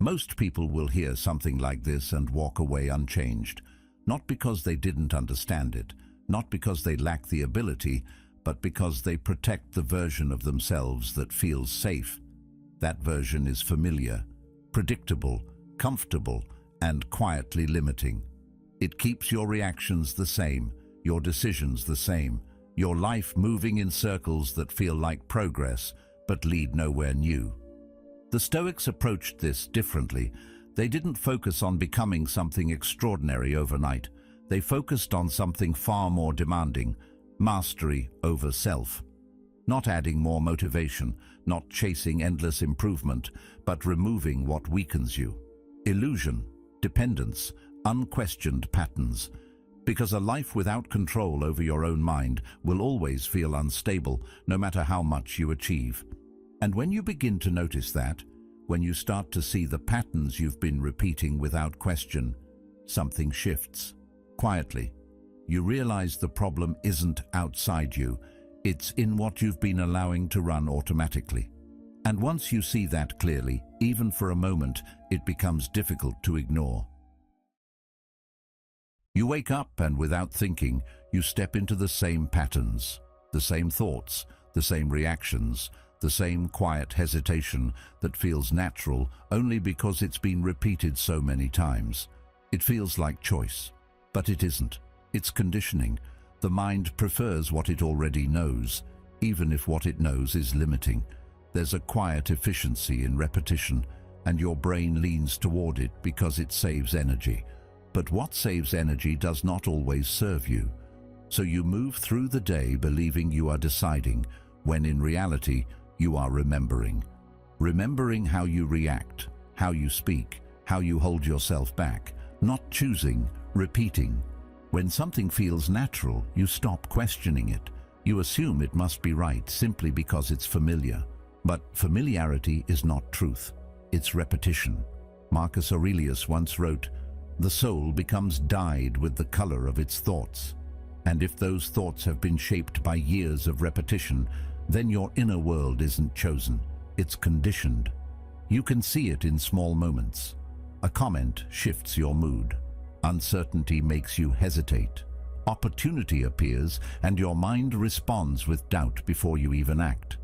Most people will hear something like this and walk away unchanged, not because they didn't understand it, not because they lack the ability, but because they protect the version of themselves that feels safe. That version is familiar, predictable, comfortable, and quietly limiting. It keeps your reactions the same, your decisions the same, your life moving in circles that feel like progress but lead nowhere new. The Stoics approached this differently. They didn't focus on becoming something extraordinary overnight. They focused on something far more demanding, mastery over self. Not adding more motivation, not chasing endless improvement, but removing what weakens you. Illusion, dependence, unquestioned patterns. Because a life without control over your own mind will always feel unstable, no matter how much you achieve. And when you begin to notice that, when you start to see the patterns you've been repeating without question, something shifts. Quietly, you realize the problem isn't outside you, it's in what you've been allowing to run automatically. And once you see that clearly, even for a moment, it becomes difficult to ignore. You wake up and without thinking, you step into the same patterns, the same thoughts, the same reactions, the same quiet hesitation that feels natural only because it's been repeated so many times. It feels like choice, but it isn't. It's conditioning. The mind prefers what it already knows, even if what it knows is limiting. There's a quiet efficiency in repetition, and your brain leans toward it because it saves energy. But what saves energy does not always serve you. So you move through the day believing you are deciding, when in reality, you are remembering. Remembering how you react, how you speak, how you hold yourself back, not choosing, repeating. When something feels natural, you stop questioning it. You assume it must be right simply because it's familiar. But familiarity is not truth. It's repetition. Marcus Aurelius once wrote, "The soul becomes dyed with the color of its thoughts." And if those thoughts have been shaped by years of repetition, then your inner world isn't chosen, it's conditioned. You can see it in small moments. A comment shifts your mood. Uncertainty makes you hesitate. Opportunity appears and your mind responds with doubt before you even act.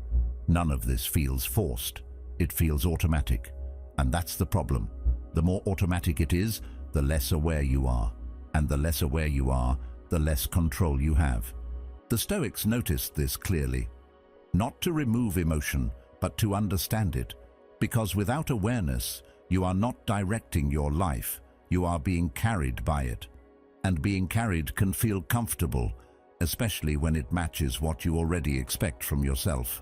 None of this feels forced. It feels automatic. And that's the problem. The more automatic it is, the less aware you are. And the less aware you are, the less control you have. The Stoics noticed this clearly. Not to remove emotion, but to understand it. Because without awareness, you are not directing your life, you are being carried by it. And being carried can feel comfortable, especially when it matches what you already expect from yourself.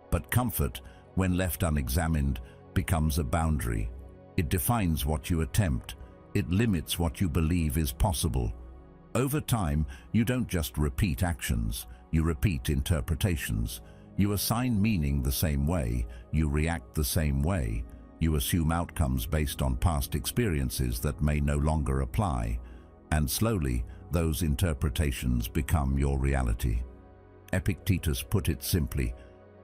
But comfort, when left unexamined, becomes a boundary. It defines what you attempt. It limits what you believe is possible. Over time, you don't just repeat actions, you repeat interpretations. You assign meaning the same way, you react the same way, you assume outcomes based on past experiences that may no longer apply, and slowly those interpretations become your reality. Epictetus put it simply,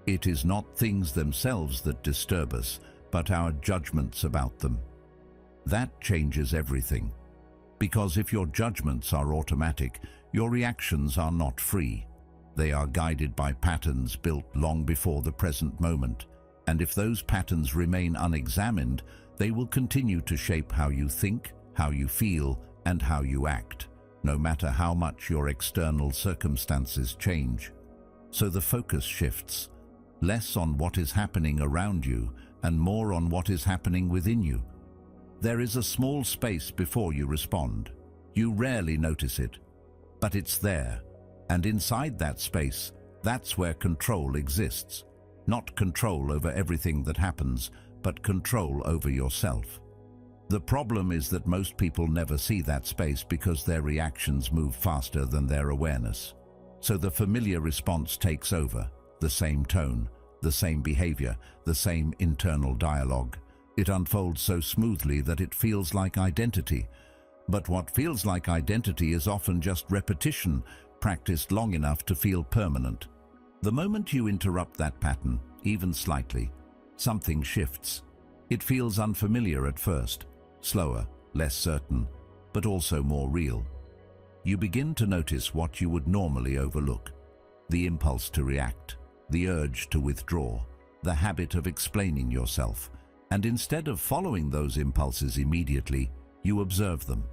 "It is not things themselves that disturb us, but our judgments about them." That changes everything. Because if your judgments are automatic, your reactions are not free. They are guided by patterns built long before the present moment. And if those patterns remain unexamined, they will continue to shape how you think, how you feel, and how you act, no matter how much your external circumstances change. So the focus shifts, less on what is happening around you and more on what is happening within you. There is a small space before you respond. You rarely notice it, but it's there. And inside that space, that's where control exists. Not control over everything that happens, but control over yourself. The problem is that most people never see that space because their reactions move faster than their awareness. So the familiar response takes over, the same tone, the same behavior, the same internal dialogue. It unfolds so smoothly that it feels like identity. But what feels like identity is often just repetition, practiced long enough to feel permanent. The moment you interrupt that pattern, even slightly, something shifts. It feels unfamiliar at first, slower, less certain, but also more real. You begin to notice what you would normally overlook: the impulse to react, the urge to withdraw, the habit of explaining yourself. And instead of following those impulses immediately, you observe them.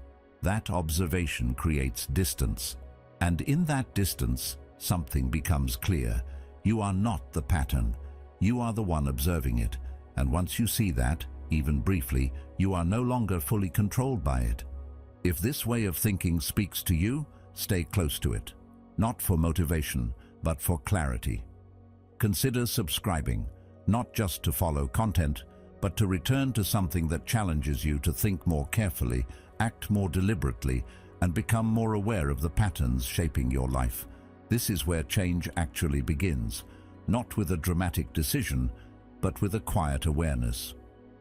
That observation creates distance. And in that distance, something becomes clear. You are not the pattern. You are the one observing it. And once you see that, even briefly, you are no longer fully controlled by it. If this way of thinking speaks to you, stay close to it. Not for motivation, but for clarity. Consider subscribing, not just to follow content, but to return to something that challenges you to think more carefully, act more deliberately, and become more aware of the patterns shaping your life. This is where change actually begins, not with a dramatic decision, but with a quiet awareness.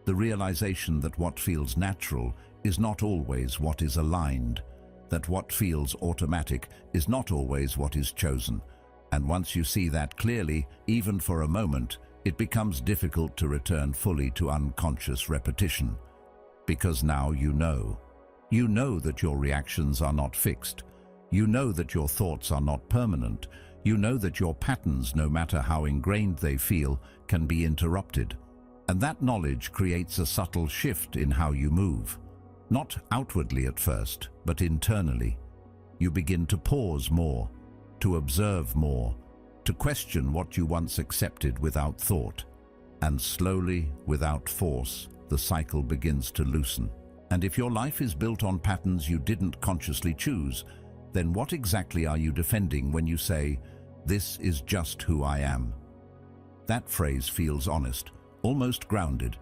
The realization that what feels natural is not always what is aligned, that what feels automatic is not always what is chosen. And once you see that clearly, even for a moment, it becomes difficult to return fully to unconscious repetition. Because now you know. You know that your reactions are not fixed. You know that your thoughts are not permanent. You know that your patterns, no matter how ingrained they feel, can be interrupted. And that knowledge creates a subtle shift in how you move. Not outwardly at first, but internally. You begin to pause more, to observe more, to question what you once accepted without thought. And slowly, without force, the cycle begins to loosen. And if your life is built on patterns you didn't consciously choose, then what exactly are you defending when you say, "This is just who I am"? That phrase feels honest, almost grounded,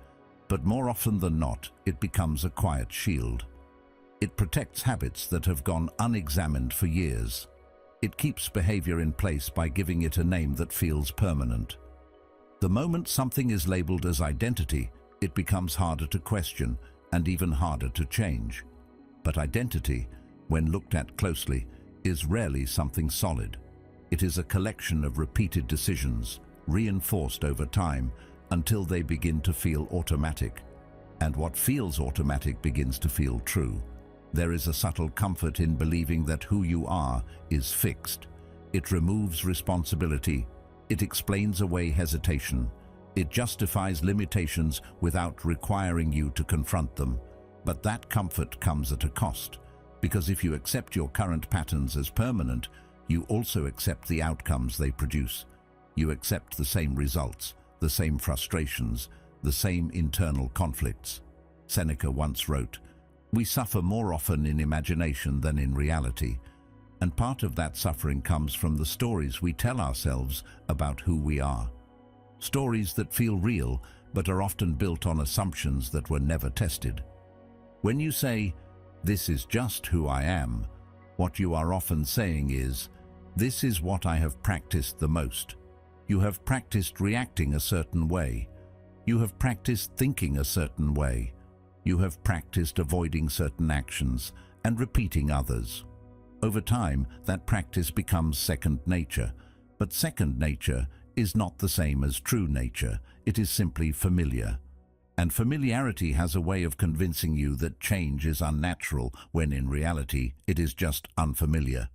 but more often than not, it becomes a quiet shield. It protects habits that have gone unexamined for years. It keeps behavior in place by giving it a name that feels permanent. The moment something is labeled as identity, it becomes harder to question and even harder to change. But identity, when looked at closely, is rarely something solid. It is a collection of repeated decisions, reinforced over time, until they begin to feel automatic. And what feels automatic begins to feel true. There is a subtle comfort in believing that who you are is fixed. It removes responsibility. It explains away hesitation. It justifies limitations without requiring you to confront them. But that comfort comes at a cost, because if you accept your current patterns as permanent, you also accept the outcomes they produce. You accept the same results, the same frustrations, the same internal conflicts. Seneca once wrote, "We suffer more often in imagination than in reality." And part of that suffering comes from the stories we tell ourselves about who we are. Stories that feel real, but are often built on assumptions that were never tested. When you say, "This is just who I am," what you are often saying is, "This is what I have practiced the most." You have practiced reacting a certain way. You have practiced thinking a certain way. You have practiced avoiding certain actions and repeating others. Over time, that practice becomes second nature. But second nature is not the same as true nature. It is simply familiar. And familiarity has a way of convincing you that change is unnatural, when in reality, it is just unfamiliar.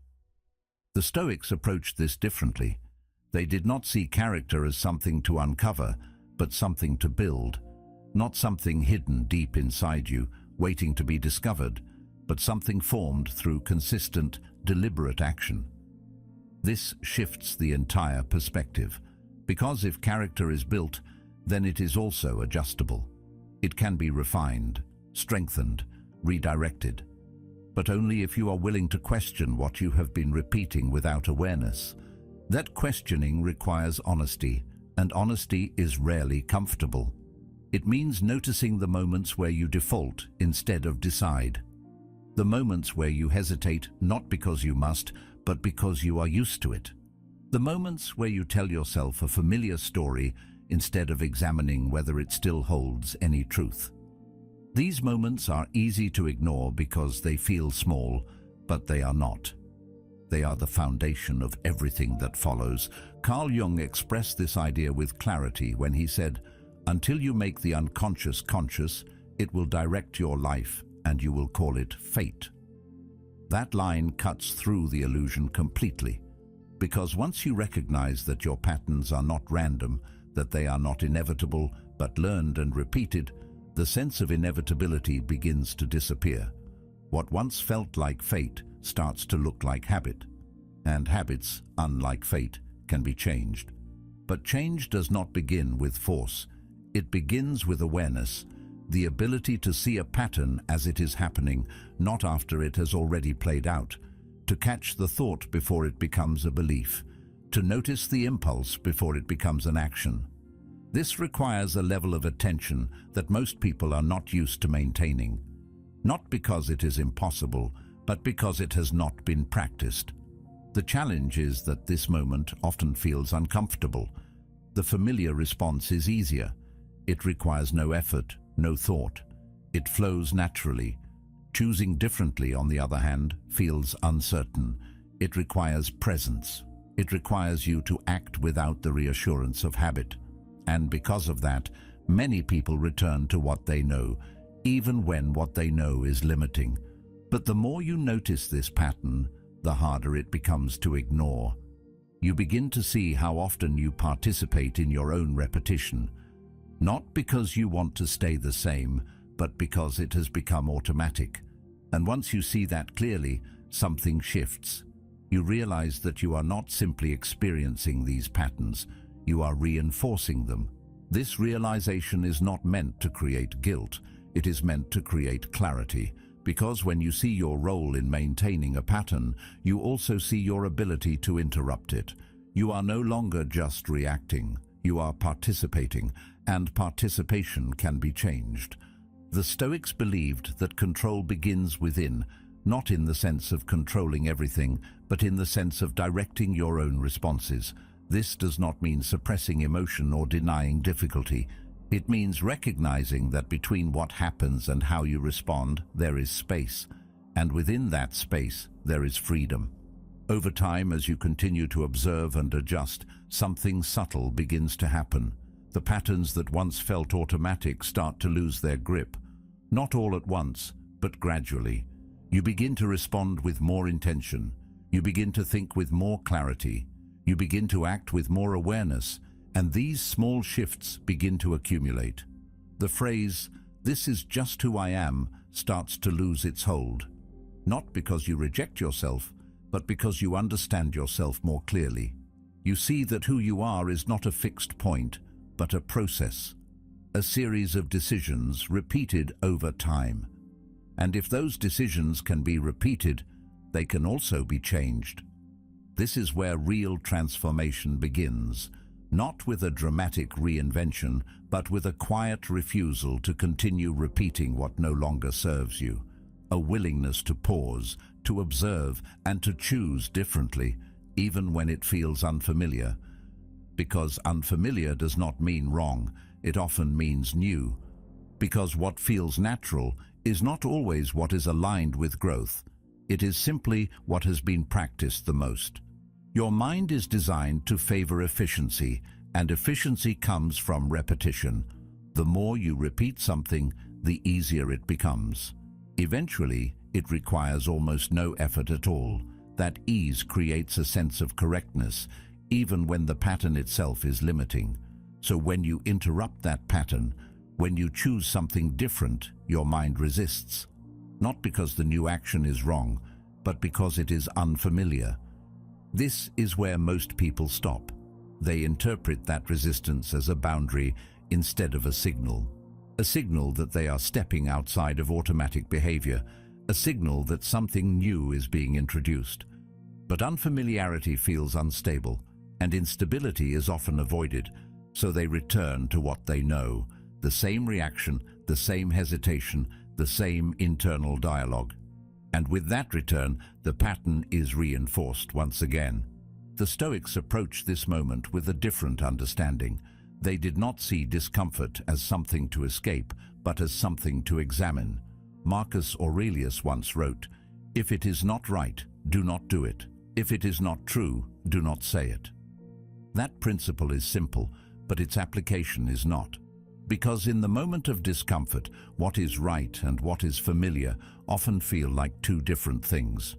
The Stoics approached this differently. They did not see character as something to uncover, but something to build. Not something hidden deep inside you, waiting to be discovered, but something formed through consistent, deliberate action. This shifts the entire perspective, because if character is built, then it is also adjustable. It can be refined, strengthened, redirected, but only if you are willing to question what you have been repeating without awareness. That questioning requires honesty, and honesty is rarely comfortable. It means noticing the moments where you default instead of decide. The moments where you hesitate not because you must, but because you are used to it. The moments where you tell yourself a familiar story instead of examining whether it still holds any truth. These moments are easy to ignore because they feel small, but they are not. They are the foundation of everything that follows. Carl Jung expressed this idea with clarity when he said, Until you make the unconscious conscious, it will direct your life, and you will call it fate. That line cuts through the illusion completely, because once you recognize that your patterns are not random, that they are not inevitable, but learned and repeated, the sense of inevitability begins to disappear. What once felt like fate starts to look like habit, and habits, unlike fate, can be changed. But change does not begin with force. It begins with awareness, the ability to see a pattern as it is happening, not after it has already played out, to catch the thought before it becomes a belief, to notice the impulse before it becomes an action. This requires a level of attention that most people are not used to maintaining, not because it is impossible, but because it has not been practiced. The challenge is that this moment often feels uncomfortable. The familiar response is easier. It requires no effort, no thought. It flows naturally. Choosing differently, on the other hand, feels uncertain. It requires presence. It requires you to act without the reassurance of habit. And because of that, many people return to what they know, even when what they know is limiting. But the more you notice this pattern, the harder it becomes to ignore. You begin to see how often you participate in your own repetition, not because you want to stay the same, but because it has become automatic. And once you see that clearly, something shifts. You realize that you are not simply experiencing these patterns, you are reinforcing them. This realization is not meant to create guilt, it is meant to create clarity, because when you see your role in maintaining a pattern, you also see your ability to interrupt it. You are no longer just reacting, you are participating, and participation can be changed. The Stoics believed that control begins within, not in the sense of controlling everything, but in the sense of directing your own responses. This does not mean suppressing emotion or denying difficulty. It means recognizing that between what happens and how you respond, there is space, and within that space, there is freedom. Over time, as you continue to observe and adjust, something subtle begins to happen. The patterns that once felt automatic start to lose their grip. Not all at once, but gradually. You begin to respond with more intention. You begin to think with more clarity. You begin to act with more awareness, and these small shifts begin to accumulate. The phrase, "This is just who I am," starts to lose its hold. Not because you reject yourself, but because you understand yourself more clearly. You see that who you are is not a fixed point, but a process, a series of decisions repeated over time. And if those decisions can be repeated, they can also be changed. This is where real transformation begins, not with a dramatic reinvention, but with a quiet refusal to continue repeating what no longer serves you, a willingness to pause, to observe, and to choose differently, even when it feels unfamiliar. Because unfamiliar does not mean wrong, it often means new. Because what feels natural is not always what is aligned with growth. It is simply what has been practiced the most. Your mind is designed to favor efficiency, and efficiency comes from repetition. The more you repeat something, the easier it becomes. Eventually, it requires almost no effort at all. That ease creates a sense of correctness, even when the pattern itself is limiting. So when you interrupt that pattern, when you choose something different, your mind resists. Not because the new action is wrong, but because it is unfamiliar. This is where most people stop. They interpret that resistance as a boundary instead of a signal that they are stepping outside of automatic behavior, a signal that something new is being introduced. But unfamiliarity feels unstable, and instability is often avoided, so they return to what they know, the same reaction, the same hesitation, the same internal dialogue. And with that return, the pattern is reinforced once again. The Stoics approached this moment with a different understanding. They did not see discomfort as something to escape, but as something to examine. Marcus Aurelius once wrote, "If it is not right, do not do it. If it is not true, do not say it." That principle is simple, but its application is not. Because in the moment of discomfort, what is right and what is familiar often feel like two different things.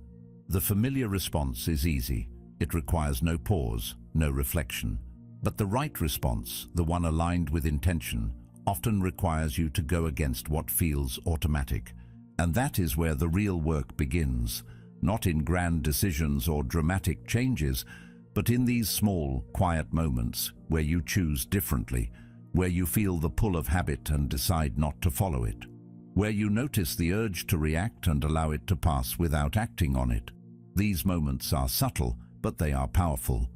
The familiar response is easy. It requires no pause, no reflection. But the right response, the one aligned with intention, often requires you to go against what feels automatic. And that is where the real work begins, not in grand decisions or dramatic changes, but in these small, quiet moments where you choose differently, where you feel the pull of habit and decide not to follow it, where you notice the urge to react and allow it to pass without acting on it. These moments are subtle, but they are powerful,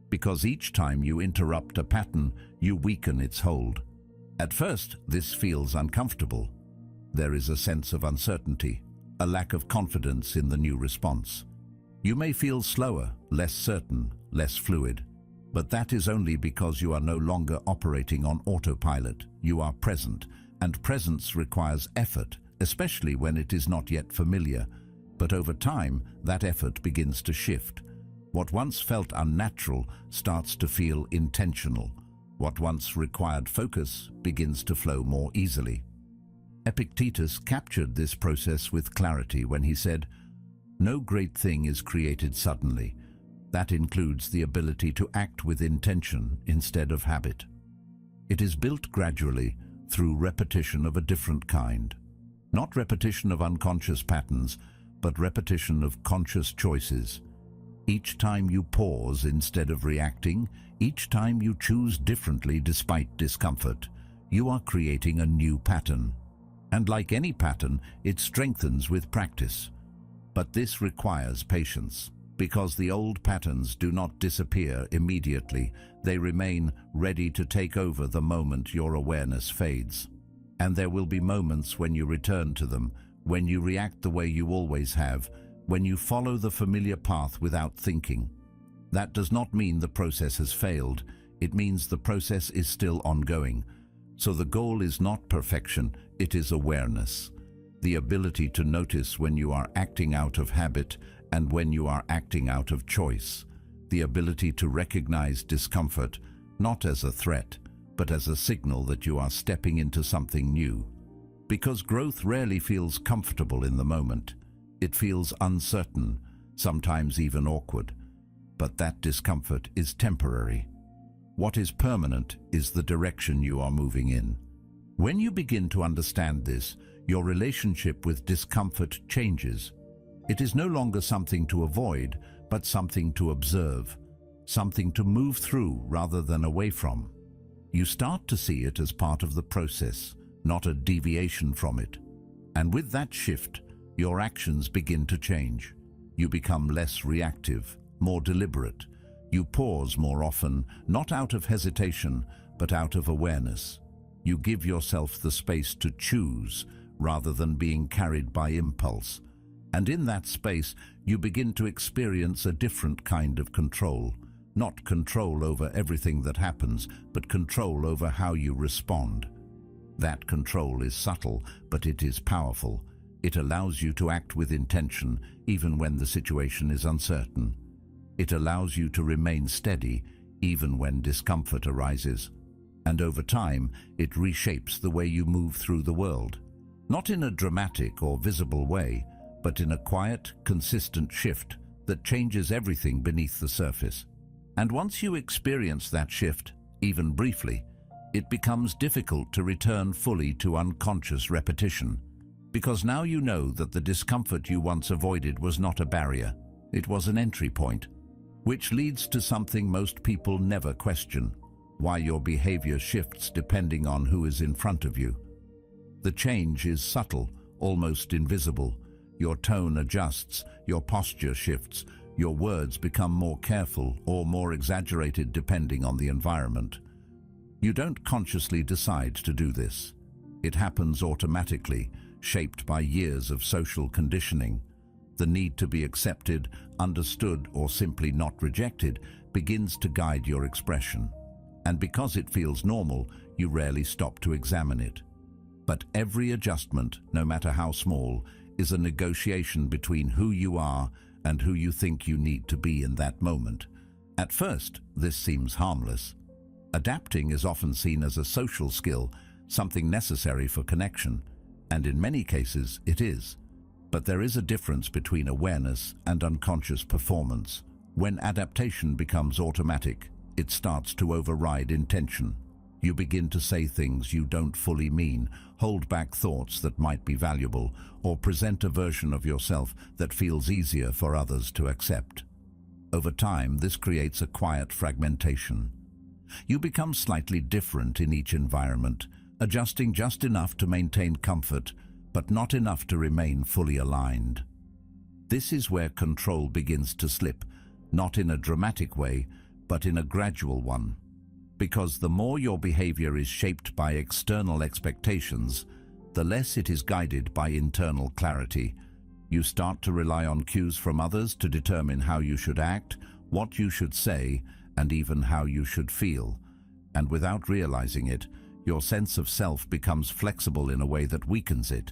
because each time you interrupt a pattern, you weaken its hold. At first, this feels uncomfortable. There is a sense of uncertainty, a lack of confidence in the new response. You may feel slower, less certain, less fluid, but that is only because you are no longer operating on autopilot. You are present, and presence requires effort, especially when it is not yet familiar. But over time, that effort begins to shift. What once felt unnatural starts to feel intentional. What once required focus begins to flow more easily. Epictetus captured this process with clarity when he said, "No great thing is created suddenly. That includes the ability to act with intention instead of habit. It is built gradually through repetition of a different kind. Not repetition of unconscious patterns, but repetition of conscious choices. Each time you pause instead of reacting, each time you choose differently despite discomfort, you are creating a new pattern. And like any pattern, it strengthens with practice. But this requires patience, because the old patterns do not disappear immediately. They remain ready to take over the moment your awareness fades. And there will be moments when you return to them, when you react the way you always have, when you follow the familiar path without thinking. That does not mean the process has failed. It means the process is still ongoing. So the goal is not perfection, it is awareness. The ability to notice when you are acting out of habit and when you are acting out of choice. The ability to recognize discomfort, not as a threat, but as a signal that you are stepping into something new. Because growth rarely feels comfortable in the moment. It feels uncertain, sometimes even awkward. But that discomfort is temporary. What is permanent is the direction you are moving in. When you begin to understand this, your relationship with discomfort changes. It is no longer something to avoid, but something to observe, something to move through rather than away from. You start to see it as part of the process, not a deviation from it. And with that shift, your actions begin to change. You become less reactive, more deliberate. You pause more often, not out of hesitation, but out of awareness. You give yourself the space to choose rather than being carried by impulse. And in that space, you begin to experience a different kind of control. Not control over everything that happens, but control over how you respond. That control is subtle, but it is powerful. It allows you to act with intention, even when the situation is uncertain. It allows you to remain steady, even when discomfort arises. And over time, it reshapes the way you move through the world. Not in a dramatic or visible way, but in a quiet, consistent shift that changes everything beneath the surface. And once you experience that shift, even briefly, it becomes difficult to return fully to unconscious repetition. Because now you know that the discomfort you once avoided was not a barrier, it was an entry point. Which leads to something most people never question: why your behavior shifts depending on who is in front of you. The change is subtle, almost invisible. Your tone adjusts, your posture shifts, your words become more careful or more exaggerated depending on the environment. You don't consciously decide to do this. It happens automatically, shaped by years of social conditioning. The need to be accepted, understood, or simply not rejected begins to guide your expression. And because it feels normal, you rarely stop to examine it. But every adjustment, no matter how small, is a negotiation between who you are and who you think you need to be in that moment. At first, this seems harmless. Adapting is often seen as a social skill, something necessary for connection, and in many cases it is. But there is a difference between awareness and unconscious performance. When adaptation becomes automatic, it starts to override intention. You begin to say things you don't fully mean, hold back thoughts that might be valuable, or present a version of yourself that feels easier for others to accept. Over time, this creates a quiet fragmentation. You become slightly different in each environment, adjusting just enough to maintain comfort, but not enough to remain fully aligned. This is where control begins to slip, not in a dramatic way, but in a gradual one. Because the more your behavior is shaped by external expectations, the less it is guided by internal clarity. You start to rely on cues from others to determine how you should act, what you should say, and even how you should feel. And without realizing it, your sense of self becomes flexible in a way that weakens it.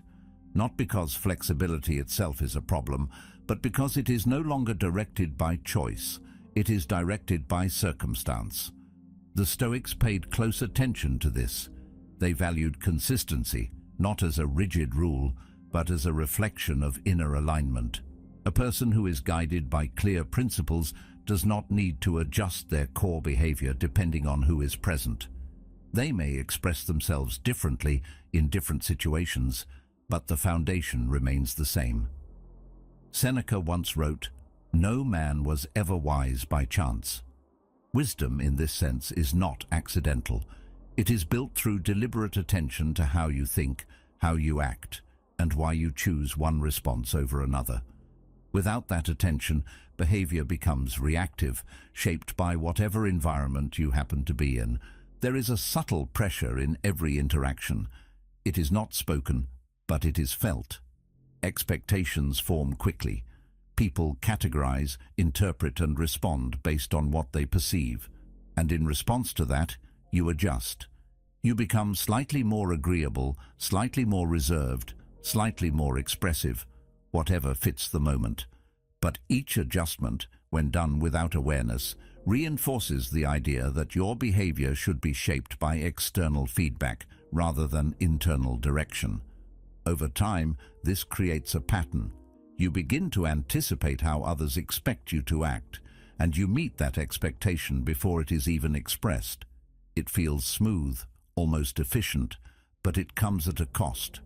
Not because flexibility itself is a problem, but because it is no longer directed by choice. It is directed by circumstance. The Stoics paid close attention to this. They valued consistency, not as a rigid rule, but as a reflection of inner alignment. A person who is guided by clear principles does not need to adjust their core behavior depending on who is present. They may express themselves differently in different situations, but the foundation remains the same. Seneca once wrote, "No man was ever wise by chance." Wisdom in this sense is not accidental. It is built through deliberate attention to how you think, how you act, and why you choose one response over another. Without that attention, behavior becomes reactive, shaped by whatever environment you happen to be in. There is a subtle pressure in every interaction. It is not spoken, but it is felt. Expectations form quickly. People categorize, interpret, and respond based on what they perceive. And in response to that, you adjust. You become slightly more agreeable, slightly more reserved, slightly more expressive, whatever fits the moment. But each adjustment, when done without awareness, reinforces the idea that your behavior should be shaped by external feedback rather than internal direction. Over time, this creates a pattern. You begin to anticipate how others expect you to act, and you meet that expectation before it is even expressed. It feels smooth, almost efficient, but it comes at a cost.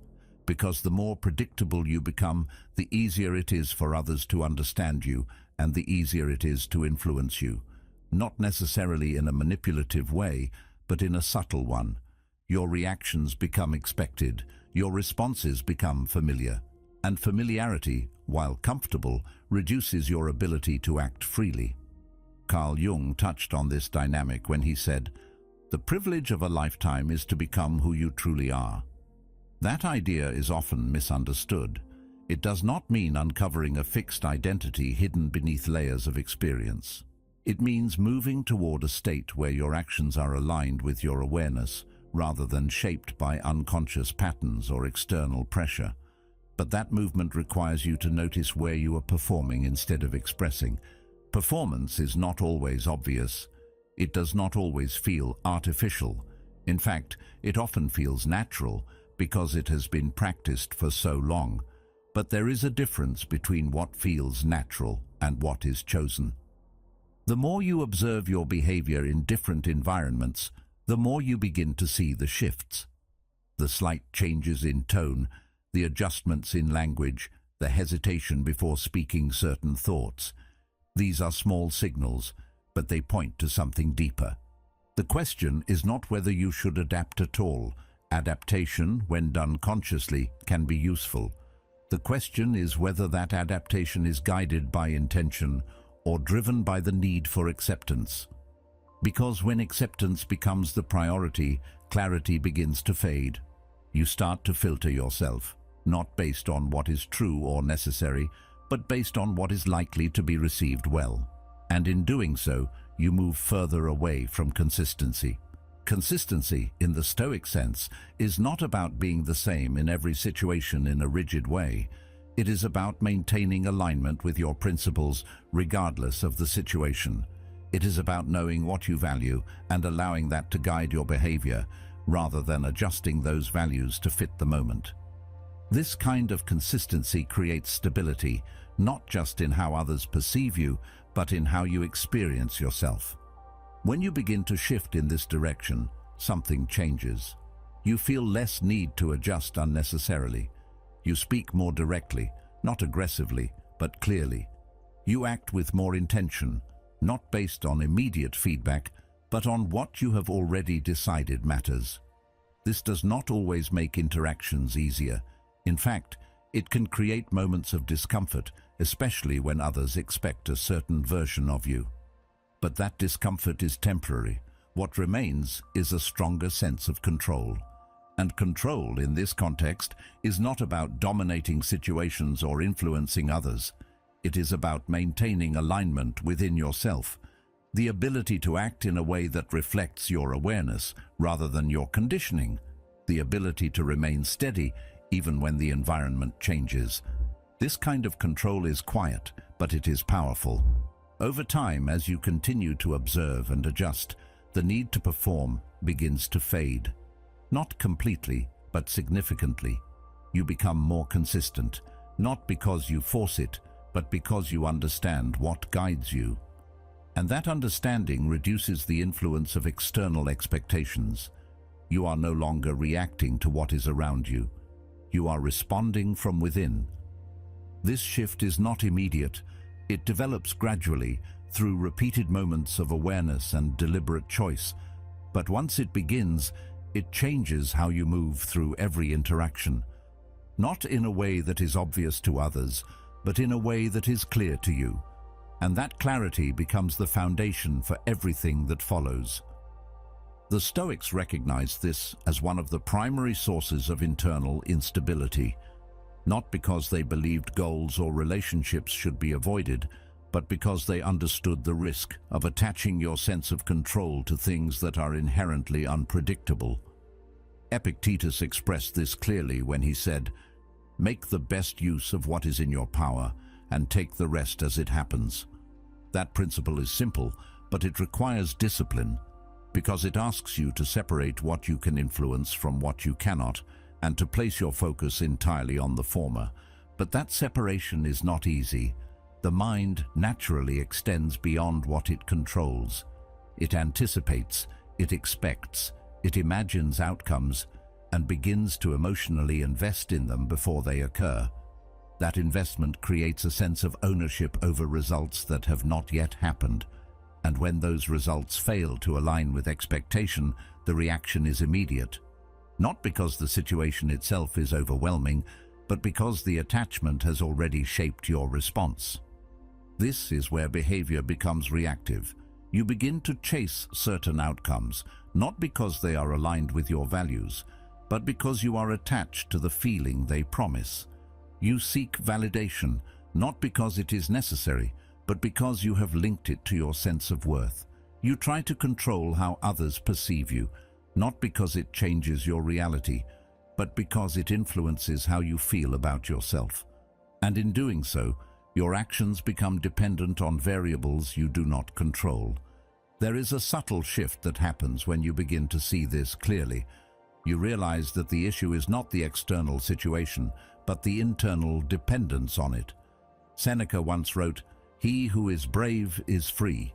Because the more predictable you become, the easier it is for others to understand you, and the easier it is to influence you. Not necessarily in a manipulative way, but in a subtle one. Your reactions become expected, your responses become familiar. And familiarity, while comfortable, reduces your ability to act freely. Carl Jung touched on this dynamic when he said, "The privilege of a lifetime is to become who you truly are." That idea is often misunderstood. It does not mean uncovering a fixed identity hidden beneath layers of experience. It means moving toward a state where your actions are aligned with your awareness, rather than shaped by unconscious patterns or external pressure. But that movement requires you to notice where you are performing instead of expressing. Performance is not always obvious. It does not always feel artificial. In fact, it often feels natural because it has been practiced for so long. But there is a difference between what feels natural and what is chosen. The more you observe your behavior in different environments, the more you begin to see the shifts. The slight changes in tone, the adjustments in language, the hesitation before speaking certain thoughts. These are small signals, but they point to something deeper. The question is not whether you should adapt at all. Adaptation, when done consciously, can be useful. The question is whether that adaptation is guided by intention or driven by the need for acceptance. Because when acceptance becomes the priority, clarity begins to fade. You start to filter yourself, not based on what is true or necessary, but based on what is likely to be received well. And in doing so, you move further away from consistency. Consistency, in the Stoic sense, is not about being the same in every situation in a rigid way. It is about maintaining alignment with your principles regardless of the situation. It is about knowing what you value and allowing that to guide your behavior, rather than adjusting those values to fit the moment. This kind of consistency creates stability, not just in how others perceive you, but in how you experience yourself. When you begin to shift in this direction, something changes. You feel less need to adjust unnecessarily. You speak more directly, not aggressively, but clearly. You act with more intention, not based on immediate feedback, but on what you have already decided matters. This does not always make interactions easier. In fact, it can create moments of discomfort, especially when others expect a certain version of you. But that discomfort is temporary. What remains is a stronger sense of control. And control, in this context, is not about dominating situations or influencing others. It is about maintaining alignment within yourself, the ability to act in a way that reflects your awareness rather than your conditioning, the ability to remain steady even when the environment changes. This kind of control is quiet, but it is powerful. Over time, as you continue to observe and adjust, the need to perform begins to fade. Not completely, but significantly. You become more consistent, not because you force it, but because you understand what guides you. And that understanding reduces the influence of external expectations. You are no longer reacting to what is around you. You are responding from within. This shift is not immediate. It develops gradually through repeated moments of awareness and deliberate choice. But once it begins, it changes how you move through every interaction. Not in a way that is obvious to others, but in a way that is clear to you. And that clarity becomes the foundation for everything that follows. The Stoics recognized this as one of the primary sources of internal instability, not because they believed goals or relationships should be avoided, but because they understood the risk of attaching your sense of control to things that are inherently unpredictable. Epictetus expressed this clearly when he said, "Make the best use of what is in your power, and take the rest as it happens." That principle is simple, but it requires discipline, because it asks you to separate what you can influence from what you cannot, and to place your focus entirely on the former. But that separation is not easy. The mind naturally extends beyond what it controls. It anticipates, it expects, it imagines outcomes, and begins to emotionally invest in them before they occur. That investment creates a sense of ownership over results that have not yet happened. And when those results fail to align with expectation, the reaction is immediate. Not because the situation itself is overwhelming, but because the attachment has already shaped your response. This is where behavior becomes reactive. You begin to chase certain outcomes, not because they are aligned with your values, but because you are attached to the feeling they promise. You seek validation, not because it is necessary, but because you have linked it to your sense of worth. You try to control how others perceive you, not because it changes your reality, but because it influences how you feel about yourself. And in doing so, your actions become dependent on variables you do not control. There is a subtle shift that happens when you begin to see this clearly. You realize that the issue is not the external situation, but the internal dependence on it. Seneca once wrote, "He who is brave is free."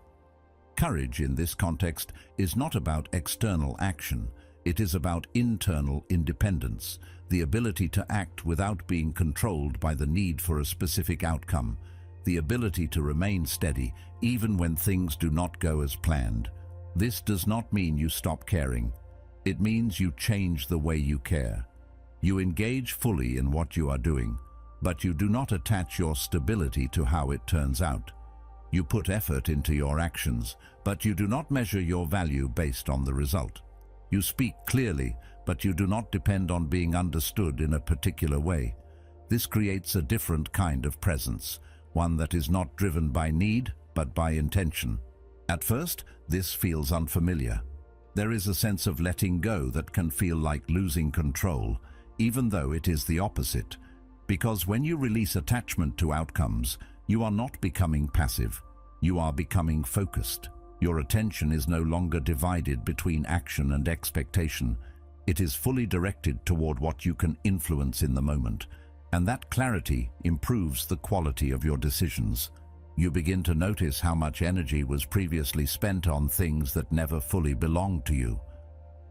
Courage in this context is not about external action. It is about internal independence, the ability to act without being controlled by the need for a specific outcome, the ability to remain steady even when things do not go as planned. This does not mean you stop caring. It means you change the way you care. You engage fully in what you are doing, but you do not attach your stability to how it turns out. You put effort into your actions, but you do not measure your value based on the result. You speak clearly, but you do not depend on being understood in a particular way. This creates a different kind of presence, one that is not driven by need, but by intention. At first, this feels unfamiliar. There is a sense of letting go that can feel like losing control, even though it is the opposite. Because when you release attachment to outcomes, you are not becoming passive. You are becoming focused. Your attention is no longer divided between action and expectation. It is fully directed toward what you can influence in the moment, and that clarity improves the quality of your decisions. You begin to notice how much energy was previously spent on things that never fully belonged to you.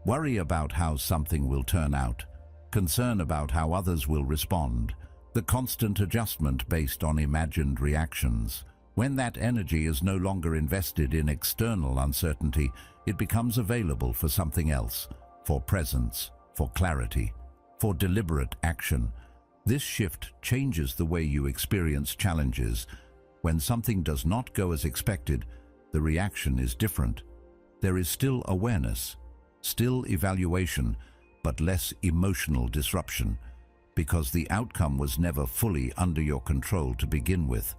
Worry about how something will turn out, concern about how others will respond, the constant adjustment based on imagined reactions. When that energy is no longer invested in external uncertainty, it becomes available for something else, for presence, for clarity, for deliberate action. This shift changes the way you experience challenges. When something does not go as expected, the reaction is different. There is still awareness, still evaluation, but less emotional disruption, because the outcome was never fully under your control to begin with.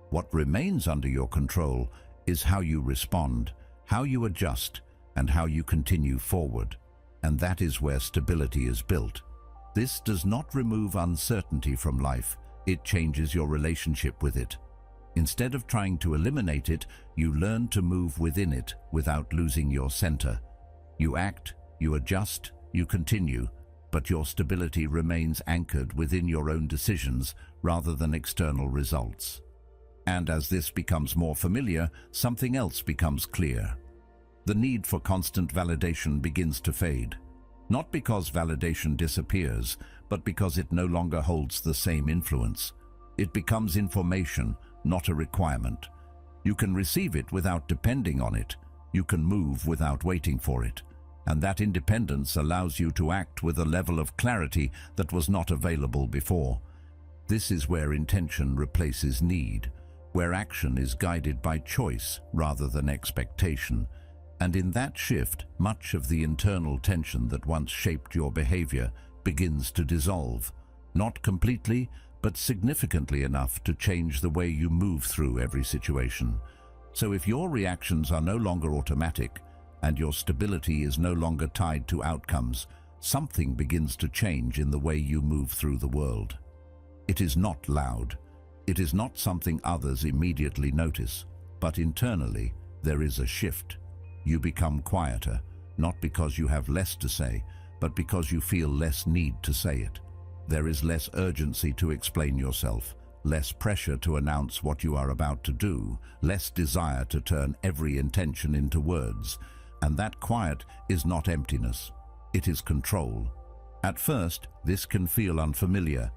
What remains under your control is how you respond, how you adjust, and how you continue forward. And that is where stability is built. This does not remove uncertainty from life, it changes your relationship with it. Instead of trying to eliminate it, you learn to move within it without losing your center. You act, you adjust, you continue, but your stability remains anchored within your own decisions rather than external results. And as this becomes more familiar, something else becomes clear. The need for constant validation begins to fade. Not because validation disappears, but because it no longer holds the same influence. It becomes information, not a requirement. You can receive it without depending on it. You can move without waiting for it. And that independence allows you to act with a level of clarity that was not available before. This is where intention replaces need, where action is guided by choice rather than expectation. And in that shift, much of the internal tension that once shaped your behavior begins to dissolve. Not completely, but significantly enough to change the way you move through every situation. So if your reactions are no longer automatic, and your stability is no longer tied to outcomes, something begins to change in the way you move through the world. It is not loud. It is not something others immediately notice, but internally there is a shift. You become quieter, not because you have less to say, but because you feel less need to say it. There is less urgency to explain yourself, less pressure to announce what you are about to do, less desire to turn every intention into words. And that quiet is not emptiness, it is control. At first, this can feel unfamiliar.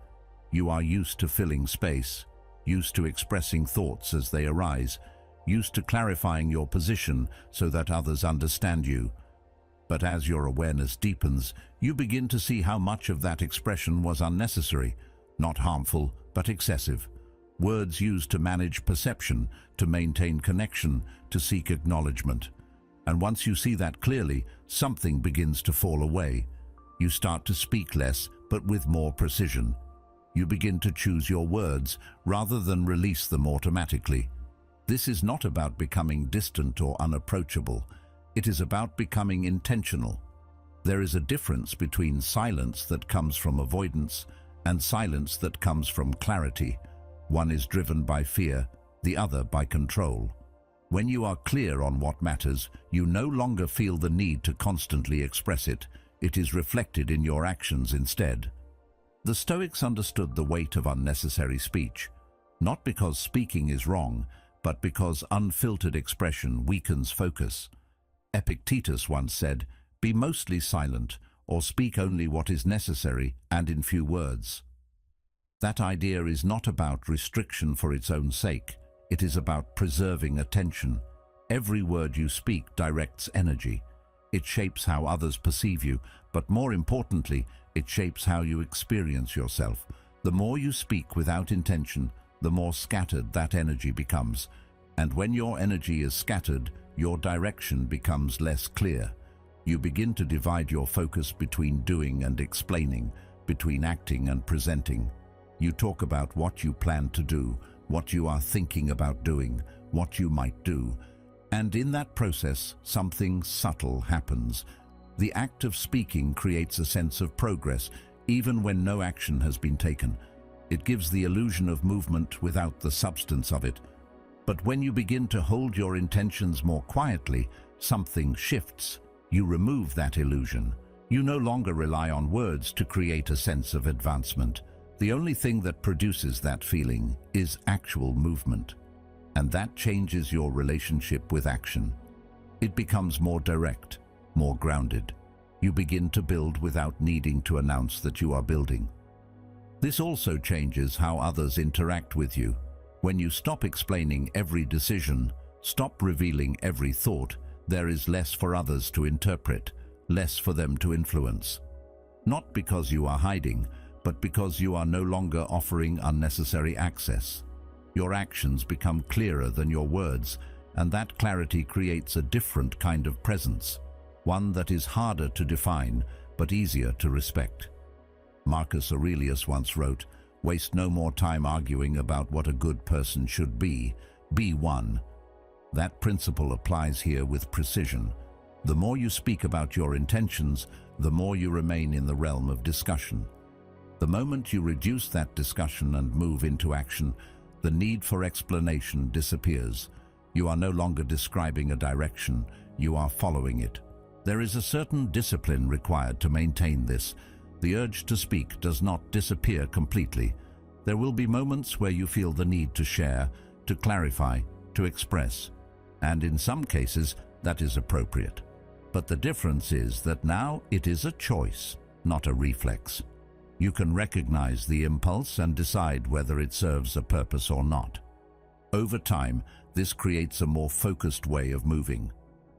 You are used to filling space, used to expressing thoughts as they arise, used to clarifying your position so that others understand you. But as your awareness deepens, you begin to see how much of that expression was unnecessary, not harmful, but excessive. Words used to manage perception, to maintain connection, to seek acknowledgement. And once you see that clearly, something begins to fall away. You start to speak less, but with more precision. You begin to choose your words rather than release them automatically. This is not about becoming distant or unapproachable. It is about becoming intentional. There is a difference between silence that comes from avoidance and silence that comes from clarity. One is driven by fear, the other by control. When you are clear on what matters, you no longer feel the need to constantly express it. It is reflected in your actions instead. The Stoics understood the weight of unnecessary speech, not because speaking is wrong, but because unfiltered expression weakens focus. Epictetus once said, "Be mostly silent, or speak only what is necessary and in few words." That idea is not about restriction for its own sake. It is about preserving attention. Every word you speak directs energy. It shapes how others perceive you, but more importantly, it shapes how you experience yourself. The more you speak without intention, the more scattered that energy becomes. And when your energy is scattered, your direction becomes less clear. You begin to divide your focus between doing and explaining, between acting and presenting. You talk about what you plan to do, what you are thinking about doing, what you might do. And in that process, something subtle happens. The act of speaking creates a sense of progress, even when no action has been taken. It gives the illusion of movement without the substance of it. But when you begin to hold your intentions more quietly, something shifts. You remove that illusion. You no longer rely on words to create a sense of advancement. The only thing that produces that feeling is actual movement. And that changes your relationship with action. It becomes more direct, more grounded. You begin to build without needing to announce that you are building. This also changes how others interact with you. When you stop explaining every decision, stop revealing every thought, there is less for others to interpret, less for them to influence. Not because you are hiding, but because you are no longer offering unnecessary access. Your actions become clearer than your words, and that clarity creates a different kind of presence, one that is harder to define, but easier to respect. Marcus Aurelius once wrote, "Waste no more time arguing about what a good person should be one." That principle applies here with precision. The more you speak about your intentions, the more you remain in the realm of discussion. The moment you reduce that discussion and move into action, the need for explanation disappears. You are no longer describing a direction, you are following it. There is a certain discipline required to maintain this. The urge to speak does not disappear completely. There will be moments where you feel the need to share, to clarify, to express. And in some cases, that is appropriate. But the difference is that now it is a choice, not a reflex. You can recognize the impulse and decide whether it serves a purpose or not. Over time, this creates a more focused way of moving.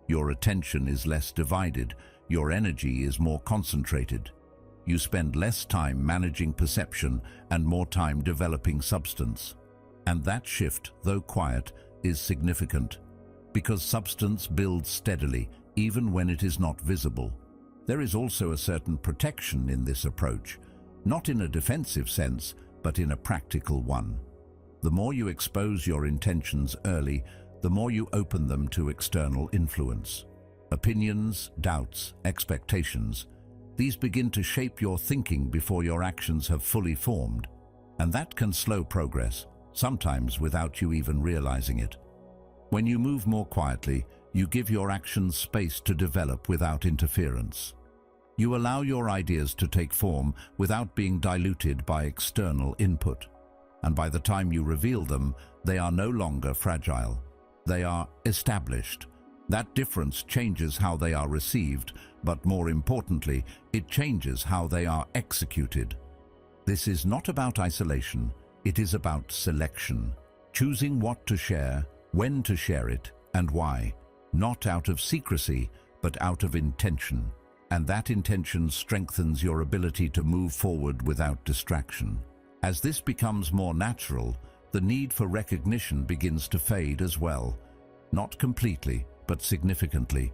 Your attention is less divided, your energy is more concentrated. You spend less time managing perception and more time developing substance. And that shift, though quiet, is significant, because substance builds steadily, even when it is not visible. There is also a certain protection in this approach, not in a defensive sense, but in a practical one. The more you expose your intentions early, the more you open them to external influence. Opinions, doubts, expectations, these begin to shape your thinking before your actions have fully formed. And that can slow progress, sometimes without you even realizing it. When you move more quietly, you give your actions space to develop without interference. You allow your ideas to take form without being diluted by external input. And by the time you reveal them, they are no longer fragile. They are established. That difference changes how they are received, but more importantly, it changes how they are executed. This is not about isolation, it is about selection, choosing what to share, when to share it, and why. Not out of secrecy, but out of intention. And that intention strengthens your ability to move forward without distraction. As this becomes more natural, the need for recognition begins to fade as well. Not completely, but significantly.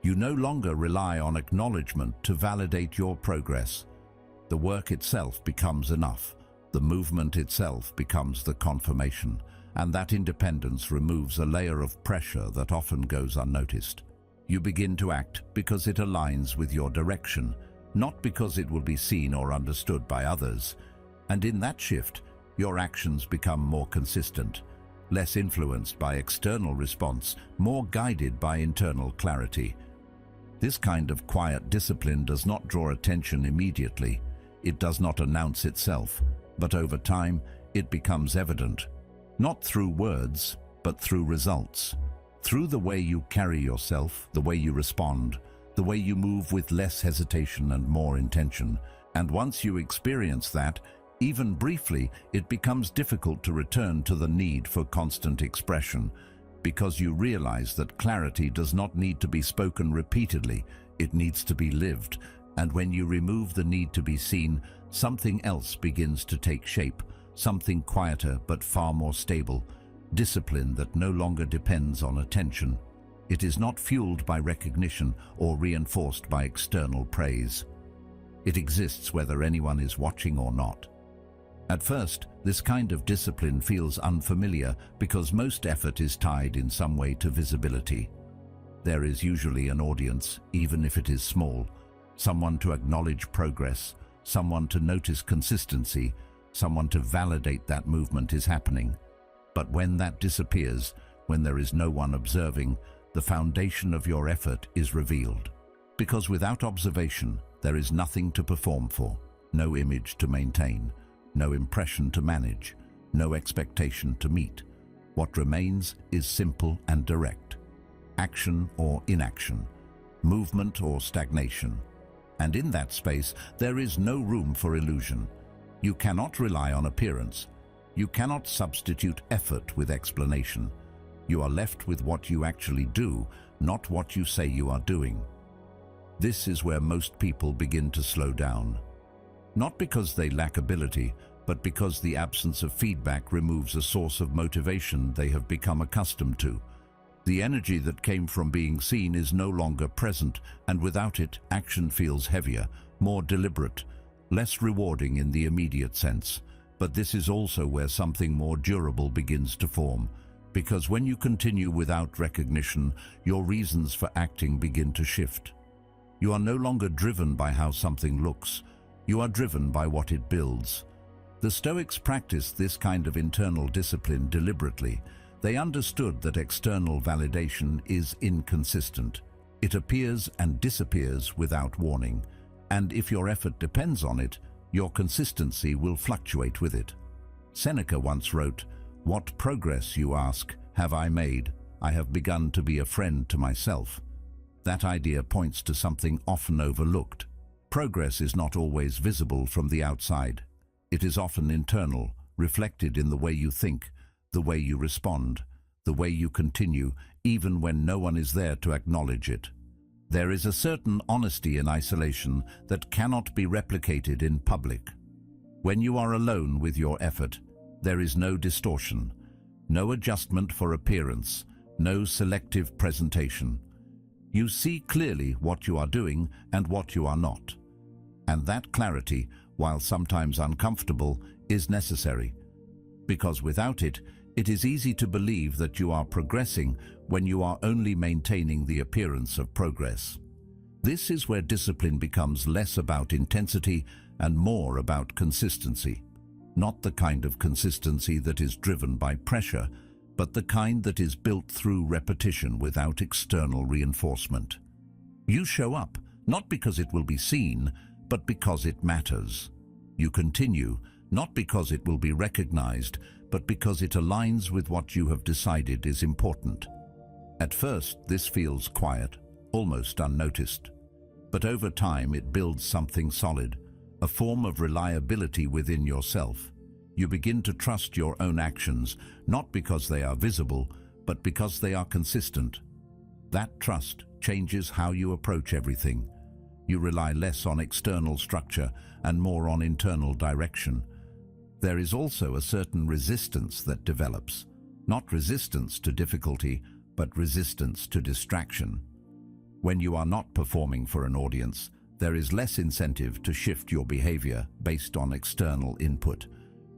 You no longer rely on acknowledgement to validate your progress. The work itself becomes enough. The movement itself becomes the confirmation. And that independence removes a layer of pressure that often goes unnoticed. You begin to act because it aligns with your direction, not because it will be seen or understood by others. And in that shift, your actions become more consistent, less influenced by external response, more guided by internal clarity. This kind of quiet discipline does not draw attention immediately. It does not announce itself, but over time, it becomes evident. Not through words, but through results. Through the way you carry yourself, the way you respond, the way you move with less hesitation and more intention. And once you experience that, even briefly, it becomes difficult to return to the need for constant expression, because you realize that clarity does not need to be spoken repeatedly, it needs to be lived. And when you remove the need to be seen, something else begins to take shape, something quieter but far more stable, discipline that no longer depends on attention. It is not fueled by recognition or reinforced by external praise. It exists whether anyone is watching or not. At first, this kind of discipline feels unfamiliar because most effort is tied in some way to visibility. There is usually an audience, even if it is small, someone to acknowledge progress, someone to notice consistency, someone to validate that movement is happening. But when that disappears, when there is no one observing, the foundation of your effort is revealed. Because without observation, there is nothing to perform for, no image to maintain, no impression to manage, no expectation to meet. What remains is simple and direct: action or inaction, movement or stagnation. And in that space, there is no room for illusion. You cannot rely on appearance. You cannot substitute effort with explanation. You are left with what you actually do, not what you say you are doing. This is where most people begin to slow down. Not because they lack ability, but because the absence of feedback removes a source of motivation they have become accustomed to. The energy that came from being seen is no longer present, and without it, action feels heavier, more deliberate, less rewarding in the immediate sense. But this is also where something more durable begins to form, because when you continue without recognition, your reasons for acting begin to shift. You are no longer driven by how something looks. You are driven by what it builds. The Stoics practiced this kind of internal discipline deliberately. They understood that external validation is inconsistent. It appears and disappears without warning. And if your effort depends on it, your consistency will fluctuate with it. Seneca once wrote, "What progress, you ask, have I made? I have begun to be a friend to myself." That idea points to something often overlooked. Progress is not always visible from the outside. It is often internal, reflected in the way you think, the way you respond, the way you continue, even when no one is there to acknowledge it. There is a certain honesty in isolation that cannot be replicated in public. When you are alone with your effort, there is no distortion, no adjustment for appearance, no selective presentation. You see clearly what you are doing and what you are not. And that clarity, while sometimes uncomfortable, is necessary. Because without it, it is easy to believe that you are progressing when you are only maintaining the appearance of progress. This is where discipline becomes less about intensity and more about consistency. Not the kind of consistency that is driven by pressure, but the kind that is built through repetition without external reinforcement. You show up, not because it will be seen, but because it matters. You continue, not because it will be recognized, but because it aligns with what you have decided is important. At first, this feels quiet, almost unnoticed. But over time, it builds something solid, a form of reliability within yourself. You begin to trust your own actions, not because they are visible, but because they are consistent. That trust changes how you approach everything. You rely less on external structure and more on internal direction. There is also a certain resistance that develops, not resistance to difficulty, but resistance to distraction. When you are not performing for an audience, there is less incentive to shift your behavior based on external input.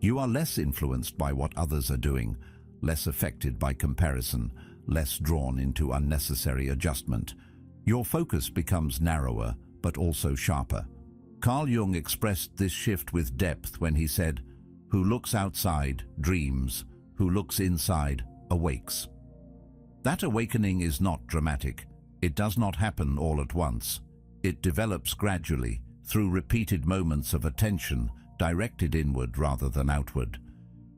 You are less influenced by what others are doing, less affected by comparison, less drawn into unnecessary adjustment. Your focus becomes narrower, but also sharper. Carl Jung expressed this shift with depth when he said, "Who looks outside dreams, who looks inside awakes." That awakening is not dramatic. It does not happen all at once. It develops gradually, through repeated moments of attention, directed inward rather than outward.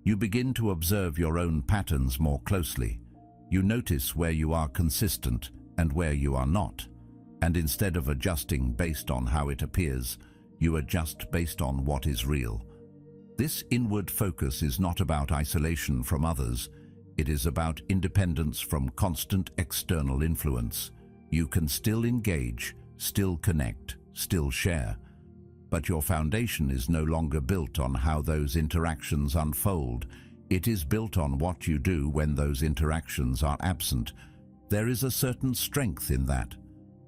You begin to observe your own patterns more closely. You notice where you are consistent and where you are not. And instead of adjusting based on how it appears, you adjust based on what is real. This inward focus is not about isolation from others. It is about independence from constant external influence. You can still engage, still connect, still share. But your foundation is no longer built on how those interactions unfold. It is built on what you do when those interactions are absent. There is a certain strength in that,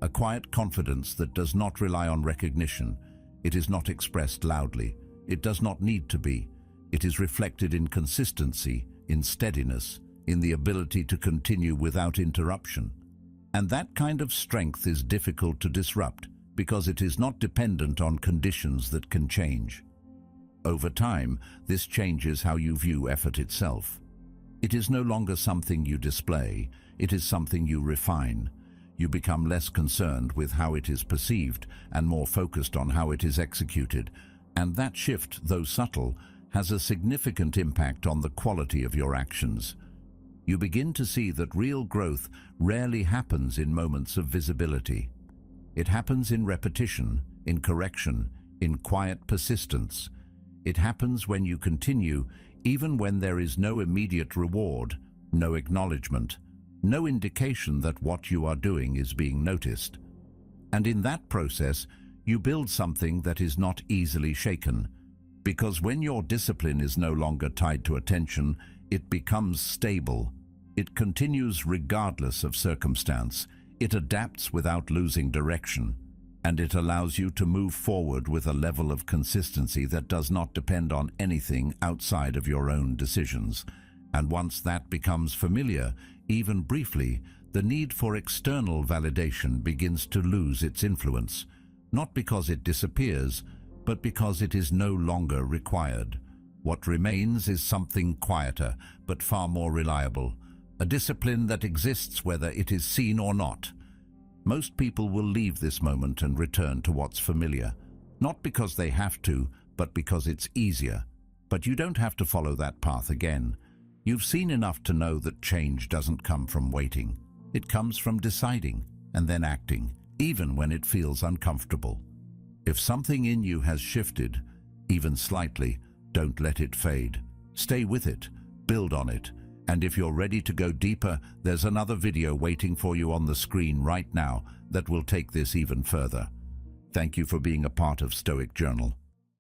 a quiet confidence that does not rely on recognition. It is not expressed loudly. It does not need to be. It is reflected in consistency, in steadiness, in the ability to continue without interruption. And that kind of strength is difficult to disrupt because it is not dependent on conditions that can change. Over time, this changes how you view effort itself. It is no longer something you display, it is something you refine. you become less concerned with how it is perceived and more focused on how it is executed. And that shift, though subtle, has a significant impact on the quality of your actions. You begin to see that real growth rarely happens in moments of visibility. It happens in repetition, in correction, in quiet persistence. It happens when you continue, even when there is no immediate reward, no acknowledgement, no indication that what you are doing is being noticed. And in that process, you build something that is not easily shaken, because when your discipline is no longer tied to attention, it becomes stable. It continues regardless of circumstance. It adapts without losing direction, and it allows you to move forward with a level of consistency that does not depend on anything outside of your own decisions. And once that becomes familiar, even briefly, the need for external validation begins to lose its influence, not because it disappears, but because it is no longer required. What remains is something quieter, but far more reliable, a discipline that exists whether it is seen or not. Most people will leave this moment and return to what's familiar, not because they have to, but because it's easier. But you don't have to follow that path again. You've seen enough to know that change doesn't come from waiting. It comes from deciding and then acting, even when it feels uncomfortable. If something in you has shifted, even slightly, don't let it fade. Stay with it, build on it, and if you're ready to go deeper, there's another video waiting for you on the screen right now that will take this even further. Thank you for being a part of Stoic Journal.